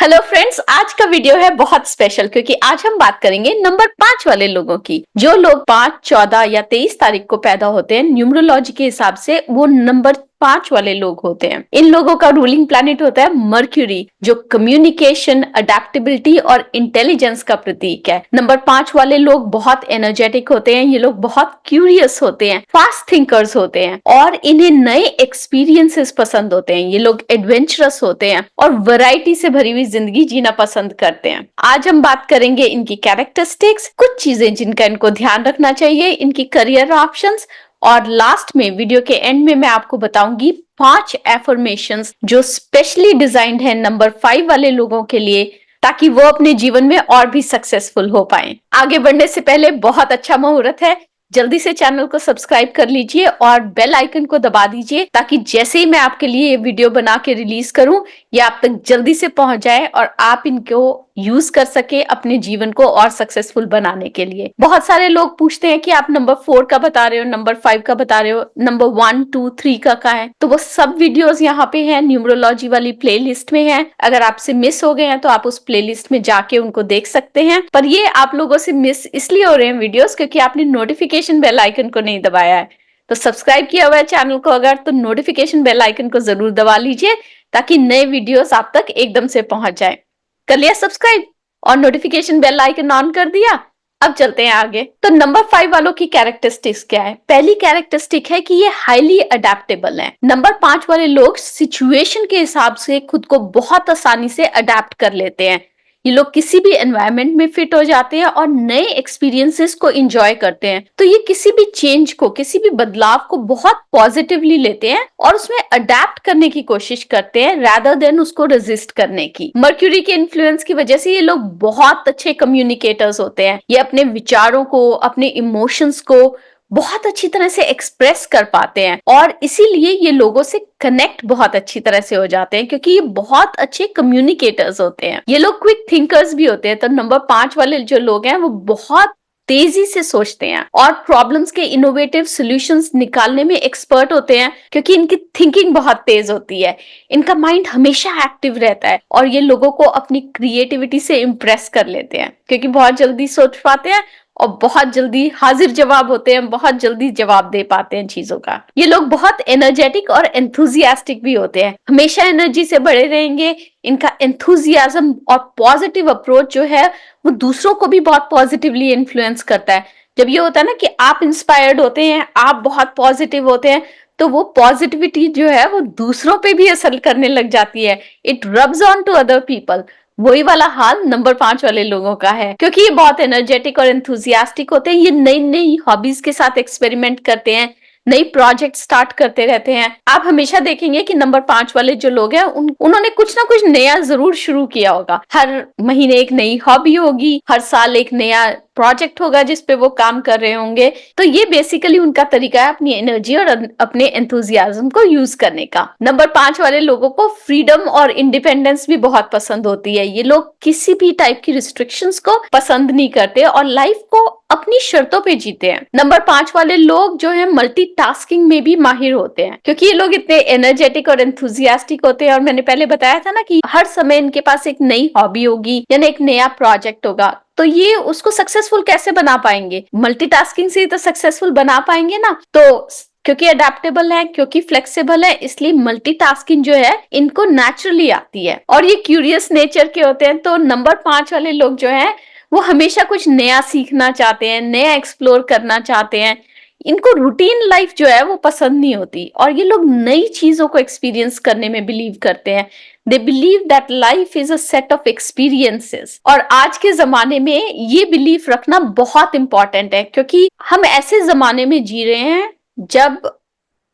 Hello friends, आज का video है बहुत स्पेशल क्योंकि आज हम बात करेंगे नंबर 5 वाले लोगों की। जो लोग 5, 14 या 23 तारीख को पैदा होते हैं, न्यूमरोलॉजी के हिसाब से वो नंबर 5 वाले लोग होते हैं। इन लोगों का रूलिंग प्लैनेट होता है मर्क्यूरी, जो कम्युनिकेशन, अडेप्टेबिलिटी और इंटेलिजेंस का प्रतीक है। नंबर 5 वाले लोग बहुत एनर्जेटिक होते हैं। ये लोग बहुत क्यूरियस होते हैं, फास्ट थिंकर्स होते हैं और इन्हें नए एक्सपीरियंसेस पसंद होते हैं। ये लोग एडवेंचरस होते हैं और वैरायटी से भरी हुई जिंदगी जीना पसंद करते हैं। आज हम बात करेंगे इनकी कैरेक्टरिस्टिक्स, कुछ चीजें जिनका इनको ध्यान रखना चाहिए, इनकी करियर ऑप्शंस, और लास्ट में वीडियो के एंड में मैं आपको बताऊंगी 5 एफर्मेशंस जो स्पेशली डिजाइंड है नंबर 5 वाले लोगों के लिए, ताकि वो अपने जीवन में और भी सक्सेसफुल हो पाए। आगे बढ़ने से पहले बहुत अच्छा मुहूर्त है, जल्दी से चैनल को सब्सक्राइब कर लीजिए और बेल आइकन को दबा दीजिए ताकि जैसे ही मैं आपके लिए ये वीडियो बना के रिलीज करूं, ये आप तक जल्दी से पहुंच जाए और आप इनको यूज कर सके अपने जीवन को और सक्सेसफुल बनाने के लिए। बहुत सारे लोग पूछते हैं कि आप नंबर 4 का बता रहे हो, नंबर 5 का बता रहे हो, नंबर 1, 2, 3 का है? तो वो सब वीडियोस यहाँ पे हैं, न्यूमरोलॉजी वाली प्लेलिस्ट में है। अगर आपसे मिस हो गए हैं तो आप उस प्लेलिस्ट में जाके उनको देख सकते हैं। पर ये आप लोगों से मिस इसलिए हो रहे हैं वीडियोस क्योंकि आपने नोटिफिकेशन बेल आइकन को नहीं दबाया है। तो सब्सक्राइब किया हुआ है चैनल को अगर, तो नोटिफिकेशन बेल आइकन को जरूर दबा लीजिए ताकि नए वीडियोस आप तक एकदम से पहुंच जाए। कर लिया सब्सक्राइब और नोटिफिकेशन बेल आइकन ऑन कर दिया? अब चलते हैं आगे। तो नंबर 5 वालों की कैरेक्टरिस्टिक्स क्या है? पहली कैरेक्टरिस्टिक है कि ये हाईली अडेप्टेबल है। नंबर 5 वाले लोग सिचुएशन के हिसाब से खुद को बहुत आसानी से अडेप्ट कर लेते हैं। ये लोग किसी भी एनवायरनमेंट में फिट हो जाते हैं और नए एक्सपीरियंसेस को एंजॉय करते हैं। तो ये किसी भी चेंज को, किसी भी बदलाव को बहुत पॉजिटिवली लेते हैं और उसमें अडेप्ट करने की कोशिश करते हैं rather देन उसको रेजिस्ट करने की। मर्क्यूरी के इन्फ्लुएंस की वजह से ये लोग बहुत अच्छे कम्युनिकेटर्स होते हैं। ये अपने विचारों को, अपने इमोशंस को बहुत अच्छी तरह से एक्सप्रेस कर पाते हैं और इसीलिए ये लोगों से कनेक्ट बहुत अच्छी तरह से हो जाते हैं क्योंकि ये बहुत अच्छे कम्युनिकेटर्स होते हैं। ये लोग क्विक थिंकर्स भी होते हैं। तो नंबर 5 वाले जो लोग हैं वो बहुत तेजी से सोचते हैं और प्रॉब्लम्स के इनोवेटिव सॉल्यूशंस निकालने में एक्सपर्ट होते हैं क्योंकि इनकी थिंकिंग बहुत तेज होती है। इनका माइंड हमेशा एक्टिव रहता है और ये लोगों को अपनी क्रिएटिविटी से इम्प्रेस कर लेते हैं क्योंकि बहुत जल्दी सोच पाते हैं और बहुत जल्दी हाजिर जवाब होते हैं, बहुत जल्दी जवाब दे पाते हैं चीजों का। ये लोग बहुत एनर्जेटिक और एंथुजियास्टिक भी होते हैं, हमेशा एनर्जी से भरे रहेंगे। इनका एंथुजियाज्म और पॉजिटिव अप्रोच जो है वो दूसरों को भी बहुत पॉजिटिवली इन्फ्लुएंस करता है। जब ये होता है ना कि आप इंस्पायर्ड होते हैं, आप बहुत पॉजिटिव होते हैं, तो वो पॉजिटिविटी जो है वो दूसरों पे भी असर करने लग जाती है। It rubs on to other people. वही वाला हाल नंबर 5 वाले लोगों का है क्योंकि ये बहुत एनर्जेटिक और एंथुजियास्टिक होते हैं। ये नई नई हॉबीज के साथ एक्सपेरिमेंट करते हैं, नई प्रोजेक्ट स्टार्ट करते रहते हैं। आप हमेशा देखेंगे कि नंबर 5 वाले जो लोग हैं उन्होंने कुछ ना कुछ नया जरूर शुरू किया होगा। हर महीने एक नई हॉबी होगी, हर साल एक नया प्रोजेक्ट होगा जिसपे वो काम कर रहे होंगे। तो ये बेसिकली उनका तरीका है अपनी एनर्जी और अपने एंथुजियाज्म को यूज करने का। नंबर 5 वाले लोगों को फ्रीडम और इंडिपेंडेंस भी बहुत पसंद होती है। ये लोग किसी भी टाइप की रिस्ट्रिक्शंस को पसंद नहीं करते और लाइफ को अपनी शर्तों पे जीते हैं। नंबर 5 वाले लोग जो है मल्टीटास्किंग में भी माहिर होते हैं क्योंकि ये लोग इतने एनर्जेटिक और एंथुजियास्टिक होते हैं। और मैंने पहले बताया था ना कि हर समय इनके पास एक नई हॉबी होगी यानी एक नया प्रोजेक्ट होगा, तो ये उसको सक्सेसफुल कैसे बना पाएंगे? मल्टीटास्किंग से ही तो सक्सेसफुल बना पाएंगे ना। तो क्योंकि अडेप्टेबल है, क्योंकि फ्लेक्सिबल है, इसलिए मल्टीटास्किंग जो है इनको नेचुरली आती है और ये क्यूरियस नेचर के होते हैं। तो नंबर 5 वाले लोग जो है वो हमेशा कुछ नया सीखना चाहते हैं, नया एक्सप्लोर करना चाहते हैं। इनको रूटीन लाइफ जो है वो पसंद नहीं होती और ये लोग नई चीजों को एक्सपीरियंस करने में बिलीव करते हैं। They believe that life is a set of experiences. और आज के जमाने में ये बिलीफ रखना बहुत इंपॉर्टेंट है क्योंकि हम ऐसे जमाने में जी रहे हैं जब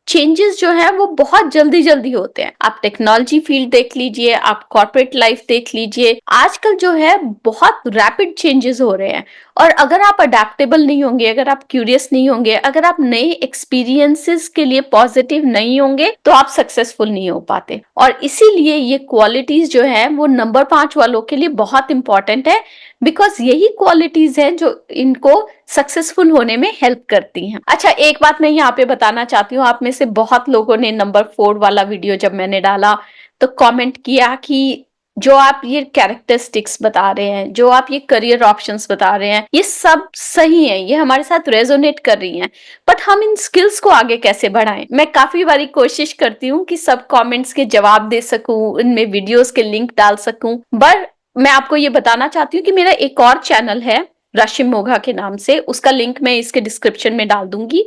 चेंजेस जो है वो बहुत जल्दी जल्दी होते हैं। आप टेक्नोलॉजी फील्ड देख लीजिए, आप कॉर्पोरेट लाइफ देख लीजिए, आजकल जो है बहुत रैपिड चेंजेस हो रहे हैं। और अगर आप अडेप्टेबल नहीं होंगे, अगर आप क्यूरियस नहीं होंगे, अगर आप नए एक्सपीरियंसेस के लिए पॉजिटिव नहीं होंगे, तो आप सक्सेसफुल नहीं हो पाते। और इसीलिए ये क्वालिटीज जो है वो नंबर 5 वालों के लिए बहुत इंपॉर्टेंट है बिकॉज यही क्वालिटीज हैं जो इनको सक्सेसफुल होने में हेल्प करती हैं। अच्छा, एक बात मैं यहाँ पे बताना चाहती हूँ। आप में से बहुत लोगों ने नंबर 4 वाला वीडियो जब मैंने डाला तो कमेंट किया कि जो आप ये कैरेक्टरिस्टिक्स बता रहे हैं, जो आप ये करियर ऑप्शंस बता रहे हैं, ये सब सही है, ये हमारे साथ रेजोनेट कर रही हैं, बट हम इन स्किल्स को आगे कैसे बढ़ाएं? मैं काफी बारी कोशिश करती हूँ कि सब कमेंट्स के जवाब दे सकूं, इनमें वीडियोस के लिंक डाल सकूं, पर मैं आपको ये बताना चाहती हूँ कि मेरा एक और चैनल है राशिम मोघा के नाम से, उसका लिंक मैं इसके डिस्क्रिप्शन में डाल दूंगी।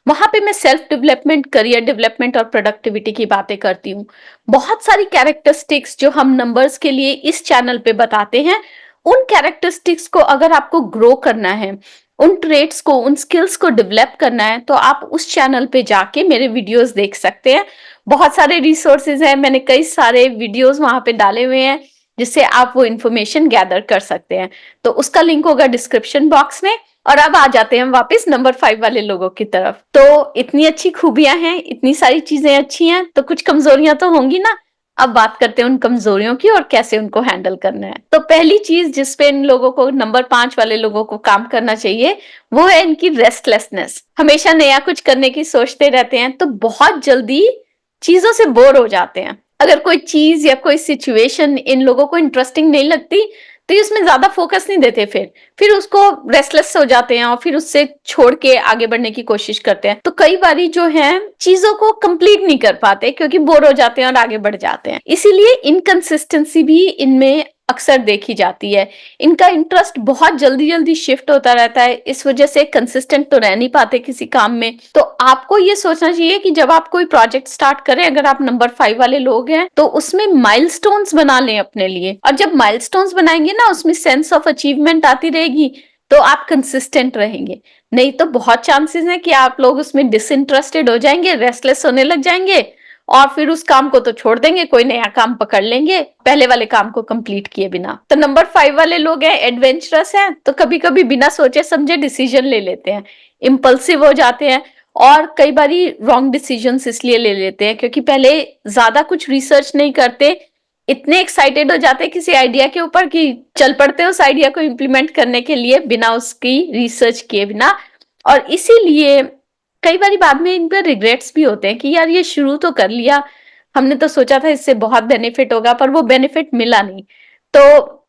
वहां पे मैं सेल्फ डेवलपमेंट, करियर डेवलपमेंट और प्रोडक्टिविटी की बातें करती हूँ। बहुत सारी कैरेक्टरिस्टिक्स जो हम नंबर्स के लिए इस चैनल पे बताते हैं, उन कैरेक्टरिस्टिक्स को अगर आपको ग्रो करना है, उन ट्रेट्स को, उन स्किल्स को डेवलप करना है, तो आप उस चैनल पे जाके मेरे वीडियोस देख सकते हैं। बहुत सारे रिसोर्सेज हैं, मैंने कई सारे वीडियोस वहां पे डाले हुए हैं जिससे आप वो इंफॉर्मेशन गैदर कर सकते हैं। तो उसका लिंक होगा डिस्क्रिप्शन बॉक्स में। और अब आ जाते हैं वापस नंबर 5 वाले लोगों की तरफ। तो इतनी अच्छी खूबियां हैं, इतनी सारी चीजें अच्छी हैं, तो कुछ कमजोरियां तो होंगी ना। अब बात करते हैं उन कमजोरियों की और कैसे उनको हैंडल करना है। तो पहली चीज जिसपे इन लोगों को, नंबर 5 वाले लोगों को काम करना चाहिए, वो है इनकी रेस्टलेसनेस। हमेशा नया कुछ करने की सोचते रहते हैं, तो बहुत जल्दी चीजों से बोर हो जाते हैं। अगर कोई चीज या कोई सिचुएशन इन लोगों को इंटरेस्टिंग नहीं लगती, तो इसमें ज्यादा फोकस नहीं देते, फिर उसको रेस्टलेस हो जाते हैं और फिर उससे छोड़ के आगे बढ़ने की कोशिश करते हैं। तो कई बारी जो है चीजों को कंप्लीट नहीं कर पाते क्योंकि बोर हो जाते हैं और आगे बढ़ जाते हैं। इसीलिए इनकंसिस्टेंसी भी इनमें अक्सर देखी जाती है। इनका इंटरेस्ट बहुत जल्दी जल्दी शिफ्ट होता रहता है, इस वजह से कंसिस्टेंट तो रह नहीं पाते किसी काम में। तो आपको ये सोचना चाहिए कि जब आप कोई प्रोजेक्ट स्टार्ट करें, अगर आप नंबर 5 वाले लोग हैं, तो उसमें माइलस्टोन्स बना लें अपने लिए। और जब माइलस्टोन्स बनाएंगे ना, उसमें सेंस ऑफ अचीवमेंट आती रहेगी, तो आप कंसिस्टेंट रहेंगे। नहीं तो बहुत चांसेस है कि आप लोग उसमें डिसइंटरेस्टेड हो जाएंगे, रेस्टलेस होने लग जाएंगे और फिर उस काम को तो छोड़ देंगे, कोई नया काम पकड़ लेंगे पहले वाले काम को कंप्लीट किए बिना। तो नंबर 5 वाले लोग हैं, एडवेंचरस हैं, तो कभी कभी बिना सोचे समझे डिसीजन ले लेते हैं, इम्पल्सिव हो जाते हैं। और कई बारी रॉन्ग डिसीजंस इसलिए ले लेते हैं क्योंकि पहले ज्यादा कुछ रिसर्च नहीं करते, इतने एक्साइटेड हो जाते हैं किसी आइडिया के ऊपर कि चल पड़ते हैं उस आइडिया को इम्प्लीमेंट करने के लिए बिना उसकी रिसर्च किए बिना। और इसीलिए कई बार बाद में इन पर रिग्रेट्स भी होते हैं कि यार ये शुरू तो कर लिया, हमने तो सोचा था इससे बहुत बेनिफिट होगा, पर वो बेनिफिट मिला नहीं। तो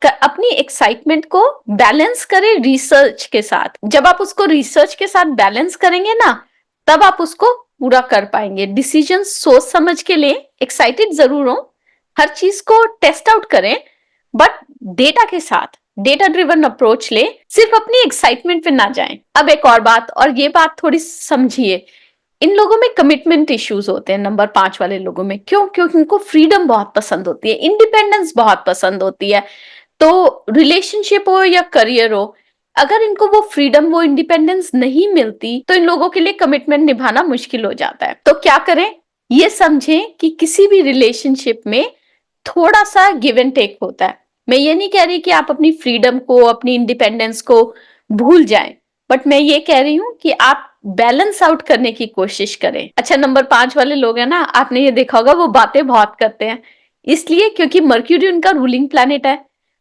अपनी एक्साइटमेंट को बैलेंस करें रिसर्च के साथ। जब आप उसको रिसर्च के साथ बैलेंस करेंगे ना, तब आप उसको पूरा कर पाएंगे। डिसीजन सोच समझ के लिए, एक्साइटेड जरूर हो, हर चीज को टेस्ट आउट करें, बट डेटा के साथ, डेटा ड्रिवन अप्रोच ले, सिर्फ अपनी एक्साइटमेंट पे ना जाएं। अब एक और बात, और ये बात थोड़ी समझिए, इन लोगों में कमिटमेंट इश्यूज होते हैं नंबर 5 वाले लोगों में। क्यों? क्योंकि उनको फ्रीडम बहुत पसंद होती है, इंडिपेंडेंस बहुत पसंद होती है। तो रिलेशनशिप हो या करियर हो, अगर इनको वो फ्रीडम, वो इंडिपेंडेंस नहीं मिलती, तो इन लोगों के लिए कमिटमेंट निभाना मुश्किल हो जाता है। तो क्या करें? ये समझें कि किसी भी रिलेशनशिप में थोड़ा सा गिव एंड टेक होता है। मैं ये नहीं कह रही कि आप अपनी फ्रीडम को, अपनी इंडिपेंडेंस को भूल जाएं, बट मैं ये कह रही हूं कि आप बैलेंस आउट करने की कोशिश करें। अच्छा, नंबर 5 वाले लोग हैं ना, आपने ये देखा होगा वो बातें बहुत करते हैं, इसलिए क्योंकि मर्क्यूरी उनका रूलिंग प्लैनेट है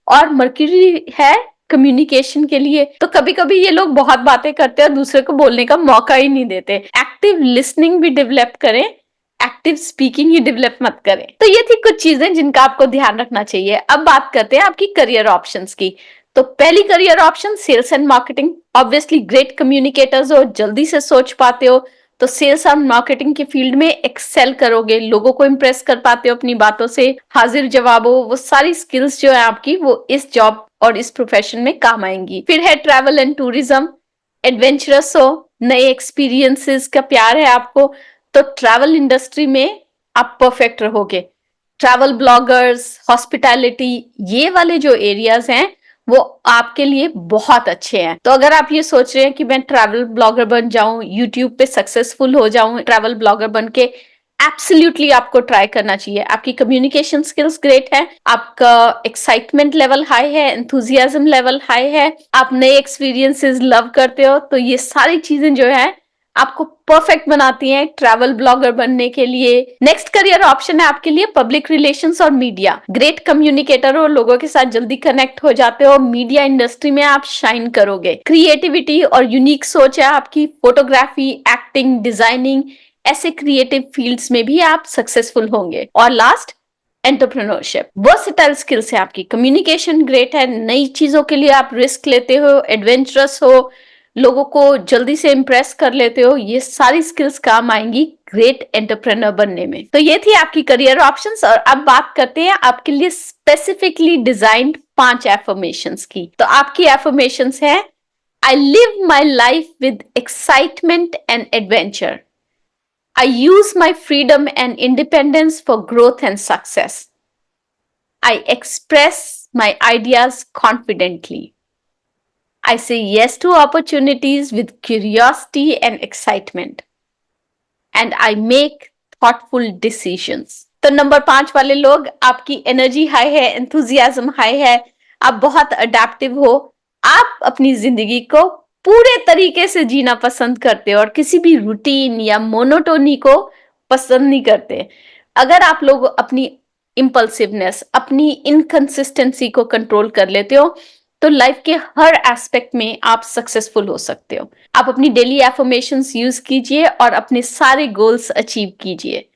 और मर्क्यूरी है कम्युनिकेशन के लिए। तो कभी कभी ये लोग बहुत बातें करते हैं और दूसरे को बोलने का मौका ही नहीं देते। एक्टिव लिसनिंग भी डेवलप करें, एक्टिव स्पीकिंग ही डेवलप मत करें। तो ये थी कुछ चीजें जिनका आपको ध्यान रखना चाहिए। अब बात करते हैं आपकी करियर ऑप्शंस की। तो पहली career option sales and marketing. Obviously great communicators हो, जल्दी से सोच पाते हो, तो सेल्स एंड मार्केटिंग के फील्ड में एक्सेल करोगे, लोगों को इंप्रेस कर पाते हो अपनी बातों से, हाजिर जवाब हो, वो सारी स्किल्स जो है आपकी, वो इस जॉब और इस प्रोफेशन में काम आएंगी। फिर है ट्रैवल एंड टूरिज्म। एडवेंचरस हो, नए एक्सपीरियंसेस का प्यार है आपको, तो ट्रैवल इंडस्ट्री में आप परफेक्ट रहोगे। ट्रैवल ब्लॉगर्स, हॉस्पिटैलिटी, ये वाले जो एरियाज हैं वो आपके लिए बहुत अच्छे हैं। तो अगर आप ये सोच रहे हैं कि मैं ट्रैवल ब्लॉगर बन जाऊं, यूट्यूब पे सक्सेसफुल हो जाऊं ट्रैवल ब्लॉगर बन के, एब्सोल्युटली आपको ट्राई करना चाहिए। आपकी कम्युनिकेशन स्किल्स ग्रेट है, आपका एक्साइटमेंट लेवल हाई है, एंथुजियाज्म लेवल हाई है, आप नए एक्सपीरियंसेस लव करते हो, तो ये सारी चीजें जो है आपको परफेक्ट बनाती हैं ट्रैवल ब्लॉगर बनने के लिए। नेक्स्ट करियर ऑप्शन है आपके लिए पब्लिक रिलेशंस और मीडिया। ग्रेट कम्युनिकेटर हो, लोगों के साथ जल्दी कनेक्ट हो जाते हो, मीडिया इंडस्ट्री में आप शाइन करोगे। क्रिएटिविटी और यूनिक सोच है आपकी, फोटोग्राफी, एक्टिंग, डिजाइनिंग, ऐसे क्रिएटिव फील्ड्स में भी आप सक्सेसफुल होंगे। और लास्ट, एंटरप्रेन्योरशिप वर्सेटाइल स्किल्स है आपकी, कम्युनिकेशन ग्रेट है, नई चीजों के लिए आप रिस्क लेते हो, एडवेंचरस हो, लोगों को जल्दी से इम्प्रेस कर लेते हो, ये सारी स्किल्स काम आएंगी ग्रेट एंटरप्रेन्योर बनने में। तो ये थी आपकी करियर ऑप्शंस। और अब बात करते हैं आपके लिए स्पेसिफिकली डिजाइन्ड 5 एफर्मेशंस की। तो आपकी एफर्मेशंस है, I live my life with excitement and adventure. I use my freedom and independence for growth and success. I express my ideas confidently. I say yes to opportunities with curiosity and excitement. And I make thoughtful decisions. तो number 5 वाले लोग, आपकी energy high है, enthusiasm high है, आप बहुत adaptive हो, आप अपनी जिंदगी को पूरे तरीके से जीना पसंद करते हो और किसी भी रूटीन या मोनोटोनी को पसंद नहीं करते। अगर आप लोग अपनी इम्पल्सिवनेस, अपनी इनकंसिस्टेंसी को कंट्रोल कर लेते हो तो लाइफ के हर एस्पेक्ट में आप सक्सेसफुल हो सकते हो। आप अपनी डेली एफर्मेशंस यूज कीजिए और अपने सारे गोल्स अचीव कीजिए।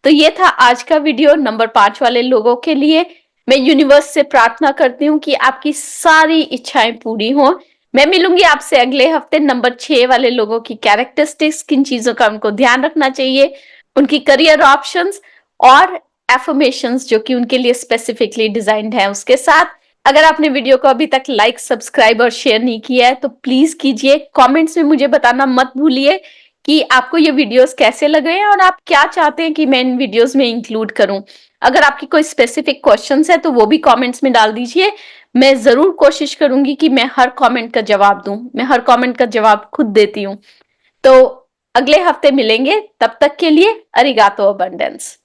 तो ये था आज का वीडियो नंबर 5 वाले लोगों के लिए। मैं यूनिवर्स से प्रार्थना करती हूँ कि आपकी सारी इच्छाएं पूरी हो। मैं मिलूंगी आपसे अगले हफ्ते नंबर 6 वाले लोगों की कैरेक्टरिस्टिक्स, किन चीजों का उनको ध्यान रखना चाहिए, उनकी करियर ऑप्शंस और एफर्मेशंस जो कि उनके लिए स्पेसिफिकली डिजाइन्ड है, उसके साथ। अगर आपने वीडियो को अभी तक लाइक, सब्सक्राइब और शेयर नहीं किया है तो प्लीज कीजिए। कमेंट्स में मुझे बताना मत भूलिए कि आपको ये वीडियोस कैसे लग रहे हैं और आप क्या चाहते हैं कि मैं इन वीडियोस में इंक्लूड करूं। अगर आपकी कोई स्पेसिफिक क्वेश्चंस है तो वो भी कमेंट्स में डाल दीजिए। मैं जरूर कोशिश करूंगी कि मैं हर कमेंट का जवाब दूं। मैं हर कमेंट का जवाब खुद देती हूँ। तो अगले हफ्ते मिलेंगे, तब तक के लिए अरिगातो अबंडेंस।